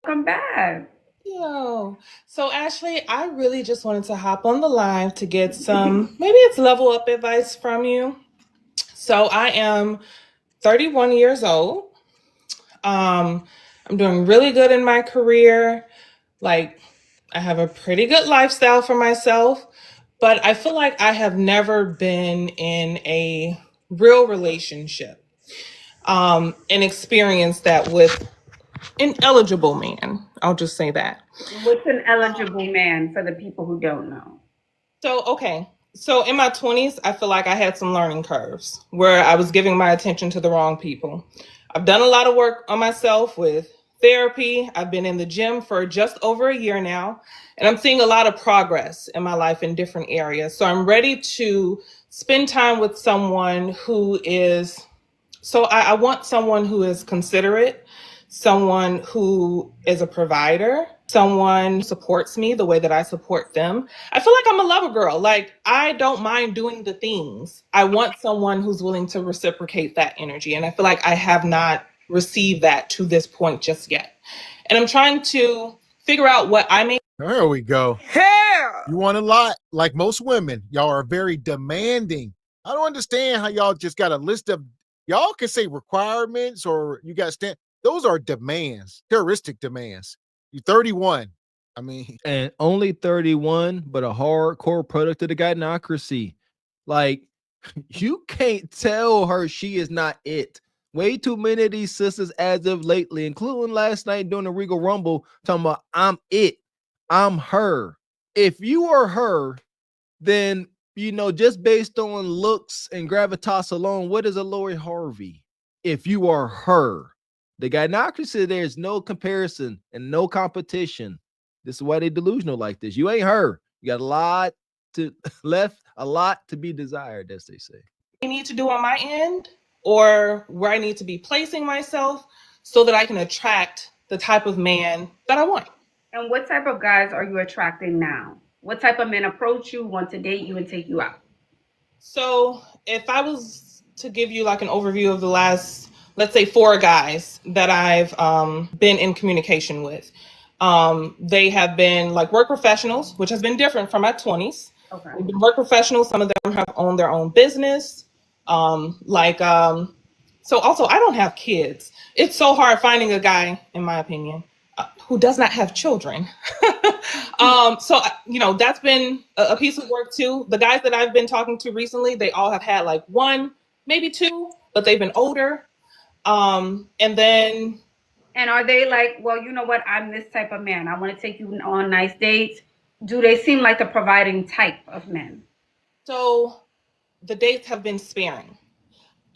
welcome back. Yo, so Ashley, I really just wanted to hop on the line to get some, maybe it's level up advice from you. So I am 31 years old. Um, I'm doing really good in my career. Like, I have a pretty good lifestyle for myself, but I feel like I have never been in a real relationship and experienced that with an eligible man. I'll just say that. What's an eligible man for the people who don't know? So, okay. So, in my 20s, I feel like I had some learning curves where I was giving my attention to the wrong people. I've done a lot of work on myself with therapy. I've been in the gym for just over a year now, and I'm seeing a lot of progress in my life in different areas. So, I'm ready to spend time with someone who is I want someone who is considerate, someone who is a provider, someone supports me the way that I support them. I feel like I'm a lover girl. Like, I don't mind doing the things. I want someone who's willing to reciprocate that energy. And I feel like I have not received that to this point just yet. And I'm trying to figure out what I may. There we go. Hair. You want a lot. Like most women, y'all are very demanding. I don't understand how y'all just got a list of, y'all can say requirements or you got those are demands, heuristic demands. You're 31. I mean, and only 31, but a hardcore product of the gynocracy. Like, you can't tell her she is not it. Way too many of these sisters as of lately, including last night during the Regal Rumble, talking about I'm it. I'm her. If you are her, then just based on looks and gravitas alone, what is a Lori Harvey? If you are her, the gynocracy, there's no comparison and no competition. This is why they delusional like this. You ain't her. You got a lot to left, a lot to be desired, as they say. Need to do on my end, or where I need to be placing myself so that I can attract the type of man that I want. And what type of guys are you attracting now? What type of men approach you, want to date you, and take you out? So, if I was to give you like an overview of the last, let's say, four guys that I've been in communication with, they have been like work professionals, which has been different from my 20s. Okay. They've been work professionals. Some of them have owned their own business. So also, I don't have kids. It's so hard finding a guy, in my opinion, who does not have children. That's been a piece of work too. The guys that I've been talking to recently, they all have had like one, maybe two, but they've been older. And then And are they like, well, you know what? I'm this type of man. I want to take you on nice dates. Do they seem like the providing type of men? so the dates have been sparing.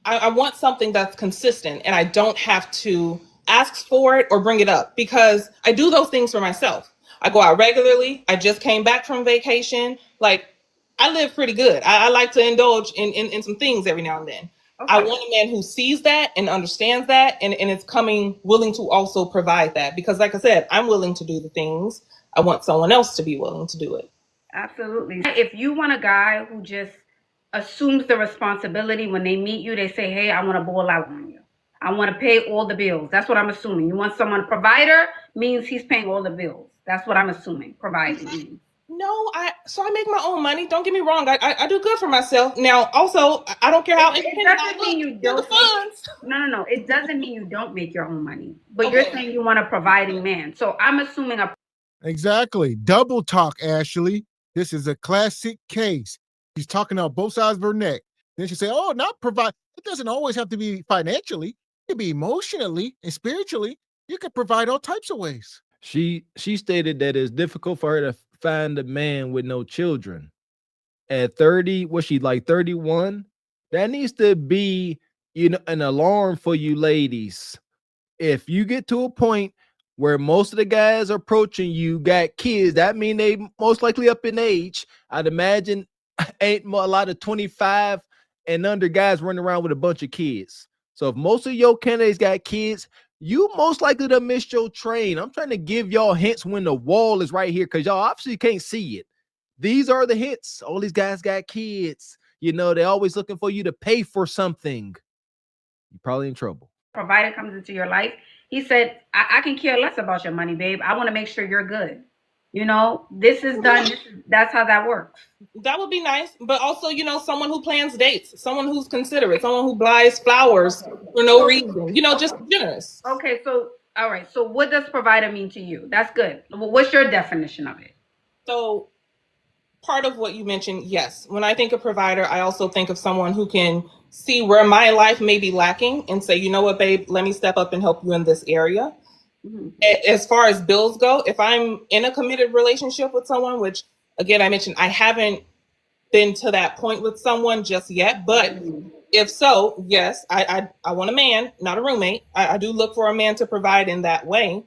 I want something that's consistent and I don't have to ask for it or bring it up because I do those things for myself. I go out regularly. I just came back from vacation. Like, I live pretty good. I like to indulge in some things every now and then. Okay. I want a man who sees that and understands that and is coming willing to also provide that. Because like I said, I'm willing to do the things. I want someone else to be willing to do it. Absolutely. If you want a guy who just assumes the responsibility when they meet you, they say, hey, I want to ball out on you. I want to pay all the bills. That's what I'm assuming. You want someone, provider means he's paying all the bills. That's what I'm assuming. Providing means. No, I make my own money. Don't get me wrong. I do good for myself. Now, also, I don't care how independent I doesn't look. mean you For the don't. funds. No. It doesn't mean you don't make your own money. But you're Okay. saying you want a providing man. So I'm assuming a exactly. Double talk, Ashley. This is a classic case. She's talking out both sides of her neck. Then she say, oh, not provide. It doesn't always have to be financially. It could be emotionally and spiritually. You could provide all types of ways. She stated that it's difficult for her to find a man with no children. At 30, was she like 31? That needs to be, an alarm for you ladies. If you get to a point where most of the guys approaching you got kids, that mean they most likely up in age. I'd imagine ain't a lot of 25 and under guys running around with a bunch of kids. So if most of your candidates got kids, you most likely to miss your train. I'm trying to give y'all hints when the wall is right here because y'all obviously can't see it. These are the hints. All these guys got kids. They're always looking for you to pay for something. You're probably in trouble. provider comes into your life, He said, I can care less about your money, babe. I want to make sure you're good. You know, this is done. That's how that works. That would be nice, but also, someone who plans dates, someone who's considerate, someone who buys flowers for no reason, just generous. Okay, so all right. So what does provider mean to you? That's good. What's your definition of it? So part of what you mentioned, yes. When I think of provider, I also think of someone who can see where my life may be lacking and say, you know what, babe, let me step up and help you in this area. Mm-hmm. As far as bills go, if I'm in a committed relationship with someone, which again, I mentioned, I haven't been to that point with someone just yet, but if so, yes, I want a man, not a roommate. I do look for a man to provide in that way.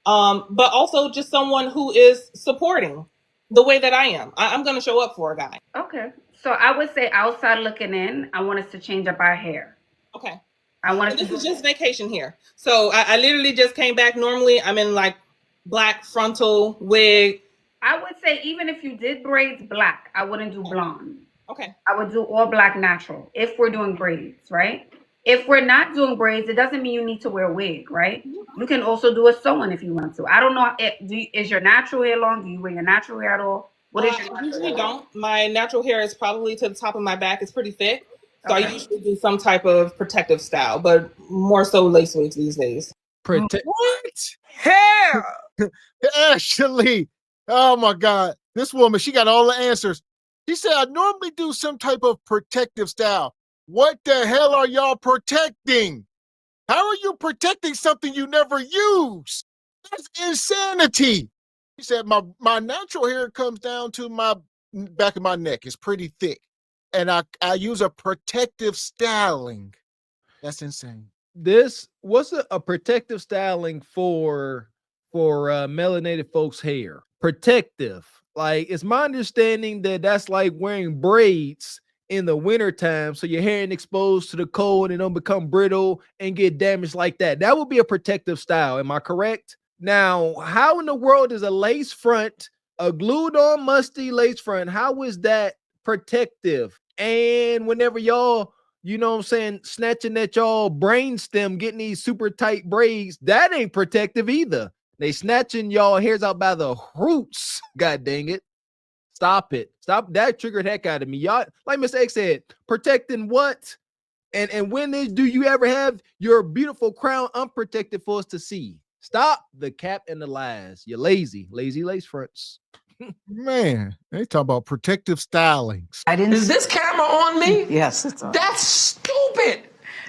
But also just someone who is supporting the way that I am. I'm going to show up for a guy. Okay. So I would say outside looking in, I want us to change up our hair. Okay. I want This is just vacation here. So I literally just came back. Normally I'm in like black frontal wig. I would say even if you did braids black, I wouldn't do blonde. Okay. I would do all black natural if we're doing braids, right? If we're not doing braids, it doesn't mean you need to wear a wig, right? You can also do a sew-in if you want to. I don't know. Is your natural hair long? Do you wear your natural hair at all? What is your I usually don't. My natural hair is probably to the top of my back. It's pretty thick. So I usually do some type of protective style, but more so lace wigs these days. What? Hair! Ashley! Oh my God. This woman, she got all the answers. She said, I normally do some type of protective style. What the hell are y'all protecting? How are you protecting something you never use? That's insanity. She said, my natural hair comes down to my back of my neck. It's pretty thick. And I use a protective styling. That's insane. What's a protective styling for melanated folks' hair? Protective. Like, it's my understanding that that's like wearing braids in the wintertime so your hair ain't exposed to the cold and don't become brittle and get damaged like that. That would be a protective style. Am I correct? Now, how in the world is a lace front, a glued on musty lace front, how is that protective? And whenever y'all, snatching at y'all brainstem, getting these super tight braids, that ain't protective either. They snatching y'all hairs out by the roots. God dang it. Stop it. Stop. That triggered heck out of me. Y'all, like Miss X said, protecting what? And when do you ever have your beautiful crown unprotected for us to see? Stop the cap and the lies. You're lazy lace fronts. Man, they talk about protective stylings. Is this camera on me? Yes, it's on. That's stupid.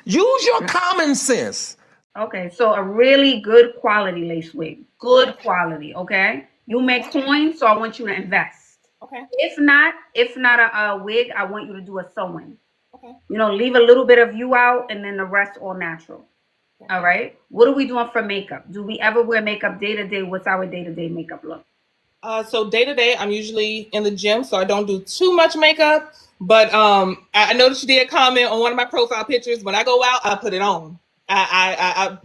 Use your common sense. Okay, so a really good quality lace wig. Good quality, okay? You make coins, so I want you to invest. Okay. If not a wig, I want you to do a sewing. Okay. Leave a little bit of you out and then the rest all natural. Okay. All right. What are we doing for makeup? Do we ever wear makeup day to day? What's our day-to-day makeup look? So day to day, I'm usually in the gym, so I don't do too much makeup. But I noticed you did comment on one of my profile pictures. When I go out, I put it on. I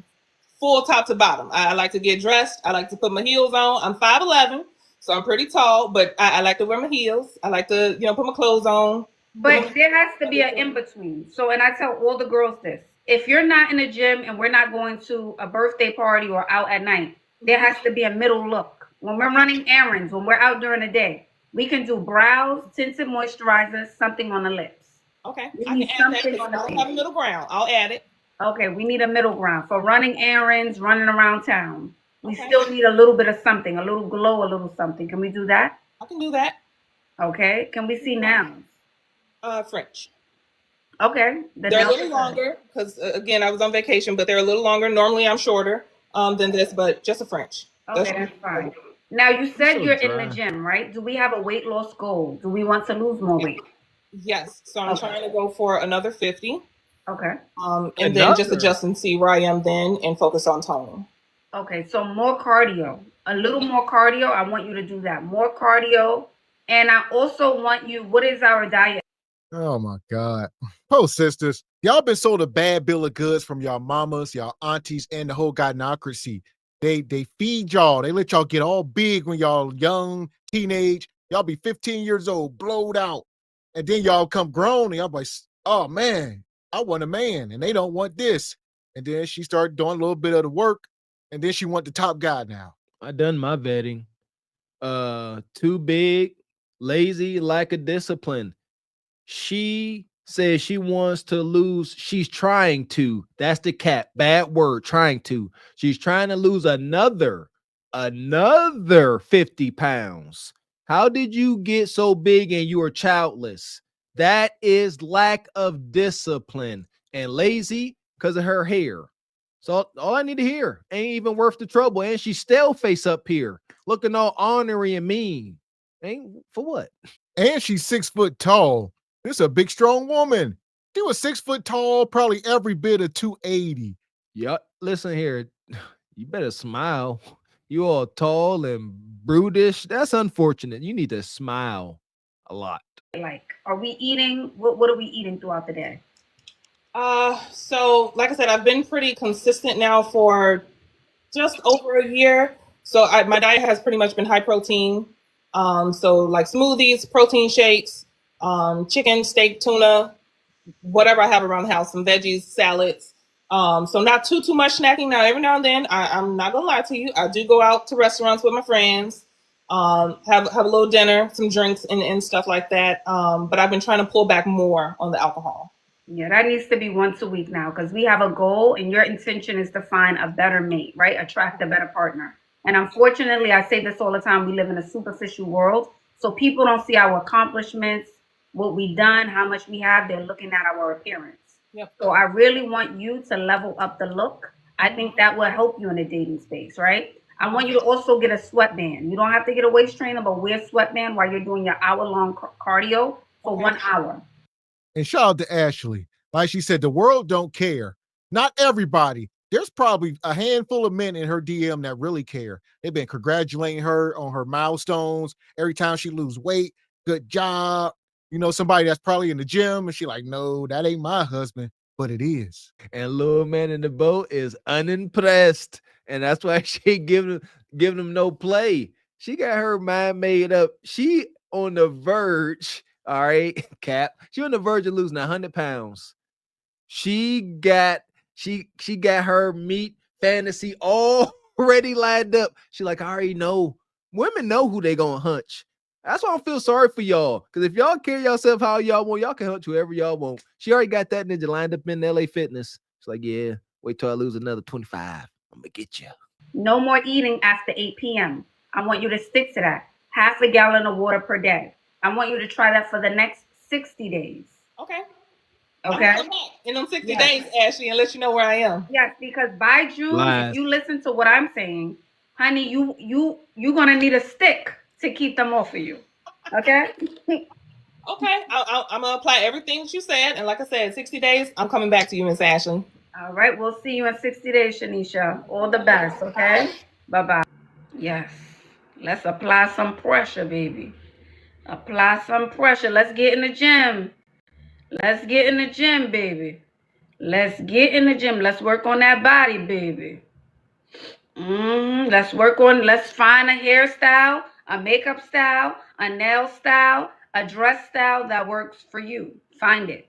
full top to bottom. I like to get dressed. I like to put my heels on. I'm 5'11", so I'm pretty tall, but I like to wear my heels. I like to, put my clothes on. But there has to be an in-between. So, and I tell all the girls this. If you're not in the gym and we're not going to a birthday party or out at night, there has to be a middle look. When we're running errands, when we're out during the day, we can do brows, tinted moisturizers, something on the lips. Okay. I can add that. I don't have a middle ground. I'll add it. Okay, we need a middle ground for running errands, running around town. We still need a little bit of something, a little glow, a little something. Can we do that? I can do that. Okay. Can we see nouns? French. Okay. They're a little longer because, again, I was on vacation, but they're a little longer. Normally, I'm shorter than this, but just a French. Okay, that's fine. Now, you said you're in the gym, right? Do we have a weight loss goal? Do we want to lose more weight? Yes. So I'm trying to go for another 50. Okay. And then just adjust and see where I am then and focus on tone. Okay. So more cardio, a little more cardio. I want you to do that. More cardio. And I also want you, what is our diet? Oh my God. Oh, sisters, y'all been sold a bad bill of goods from y'all mamas, y'all aunties, and the whole gynocracy. They feed y'all. They let y'all get all big when y'all young, teenage. Y'all be 15 years old, blowed out. And then y'all come grown and y'all like, oh man, I want a man. And they don't want this. And then she started doing a little bit of the work and then she want the top guy now. I done my vetting. Too big, lazy, lack of discipline. She says she wants to lose. She's trying to. That's the cap. Bad word. Trying to. She's trying to lose another 50 pounds. How did you get so big and you are childless? That is lack of discipline, and lazy because of her hair. So all I need to hear ain't even worth the trouble. And she's still face up here, looking all ornery and mean. Ain't for what? And she's 6 foot tall. This is a big, strong woman. She was 6 foot tall, probably every bit of 280. Yeah, listen here. You better smile. You all tall and brutish. That's unfortunate. You need to smile a lot. Like, are we eating? What are we eating throughout the day? So like I said, I've been pretty consistent now for just over a year. So my diet has pretty much been high protein. So like smoothies, protein shakes, chicken, steak, tuna, whatever I have around the house, some veggies, salads. So not too much snacking. Now, every now and then, I'm not gonna lie to you, I do go out to restaurants with my friends, have a little dinner, some drinks and stuff like that. But I've been trying to pull back more on the alcohol. Yeah, that needs to be once a week now, because we have a goal and your intention is to find a better mate, right? Attract a better partner. And unfortunately, I say this all the time, we live in a superficial world. So people don't see our accomplishments, what we've done, how much we have. They're looking at our appearance. Yep. So I really want you to level up the look. I think that will help you in the dating space, right? I want you to also get a sweatband. You don't have to get a waist trainer, but wear sweatband while you're doing your hour-long cardio for 1 hour. And shout out to Ashley. Like she said, the world don't care. Not everybody. There's probably a handful of men in her DM that really care. They've been congratulating her on her milestones. Every time she lose weight, good job. You know, somebody that's probably in the gym and she like, no, that ain't my husband, but it is. And little man in the boat is unimpressed. And that's why she giving him no play. She got her mind made up. She on the verge. All right, Cap. She on the verge of losing 100 pounds. She got her meat fantasy already lined up. She like, I already know. Women know who they gonna hunch. That's why I feel sorry for y'all. Because if y'all carry yourself how y'all want, y'all can hunch whoever y'all want. She already got that ninja lined up in LA Fitness. She's like, yeah, wait till I lose another 25. I'm gonna get you. No more eating after 8 p.m. I want you to stick to that. Half a gallon of water per day. I want you to try that for the next 60 days. Okay. Okay. In them 60 days, Ashley, and let you know where I am. Yes, because by June, Lies. if you listen to what I'm saying, honey, you're gonna need a stick to keep them off of you. Okay. Okay. I'm gonna apply everything that you said, and like I said, 60 days, I'm coming back to you, Miss Ashley. All right. We'll see you in 60 days, Shanisha. All the best. Okay. Bye-bye. Yes. Let's apply some pressure, baby. Apply some pressure. Let's get in the gym. Let's get in the gym, baby. Let's get in the gym. Let's work on that body, baby. Let's find a hairstyle, a makeup style, a nail style, a dress style that works for you. Find it.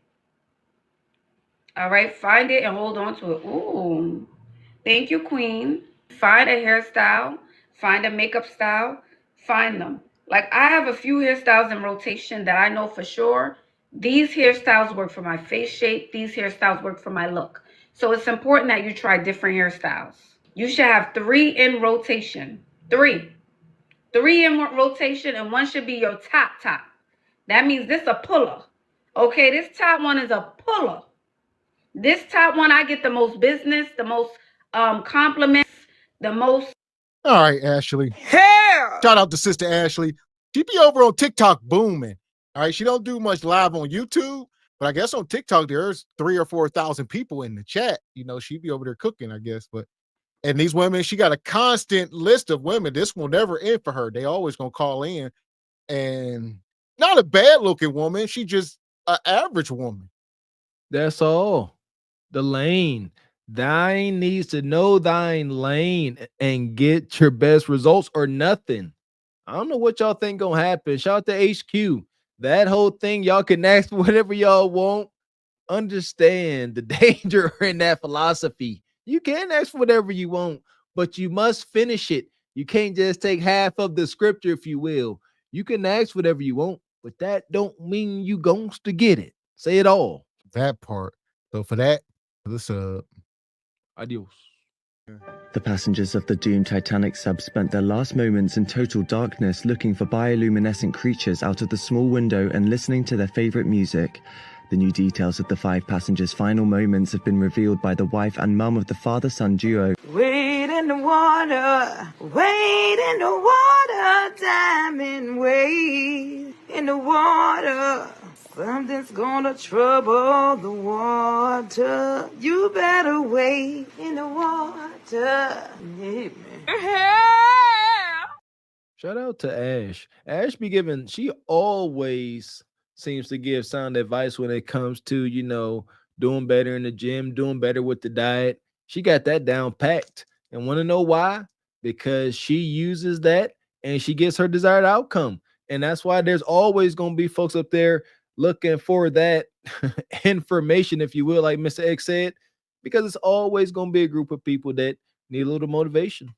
All right, find it and hold on to it. Ooh, thank you, Queen. Find a hairstyle, find a makeup style, find them. Like, I have a few hairstyles in rotation that I know for sure. These hairstyles work for my face shape. These hairstyles work for my look. So it's important that you try different hairstyles. You should have 3 in rotation. 3 in rotation, and 1 should be your top. That means this a puller. Okay, this top one is a puller. This top one, I get the most business, the most compliments, the most. All right, Ashley. Hair. Shout out to Sister Ashley. She be over on TikTok booming. All right, she don't do much live on YouTube, but I guess on TikTok there's 3,000 or 4,000 people in the chat. You know, she be over there cooking, I guess. And these women, she got a constant list of women. This will never end for her. They always gonna call in, and not a bad looking woman. She just an average woman. That's all. The lane. Thine needs to know thine lane and get your best results or nothing. I don't know what y'all think gonna happen. Shout out to HQ. That whole thing, y'all can ask for whatever y'all want. Understand the danger in that philosophy. You can ask for whatever you want, but you must finish it. You can't just take half of the scripture, if you will. You can ask whatever you want, but that don't mean you gongs to get it. Say it all. That part. So for that, the sub. Adios. The passengers of the doomed Titanic sub spent their last moments in total darkness looking for bioluminescent creatures out of the small window and listening to their favorite music. The new details of the 5 passengers' final moments have been revealed by the wife and mum of the father-son duo. Wade in the water, diamond, wade in the water. Something's gonna trouble the water. You better wade in the water. Yeah, man. Shout out to Ash. Ash be giving, she always seems to give sound advice when it comes to, you know, doing better in the gym, doing better with the diet. She got that down packed. And want to know why? Because she uses that and she gets her desired outcome. And that's why there's always going to be folks up there looking for that information, if you will, like Mr. X said, because it's always going to be a group of people that need a little motivation.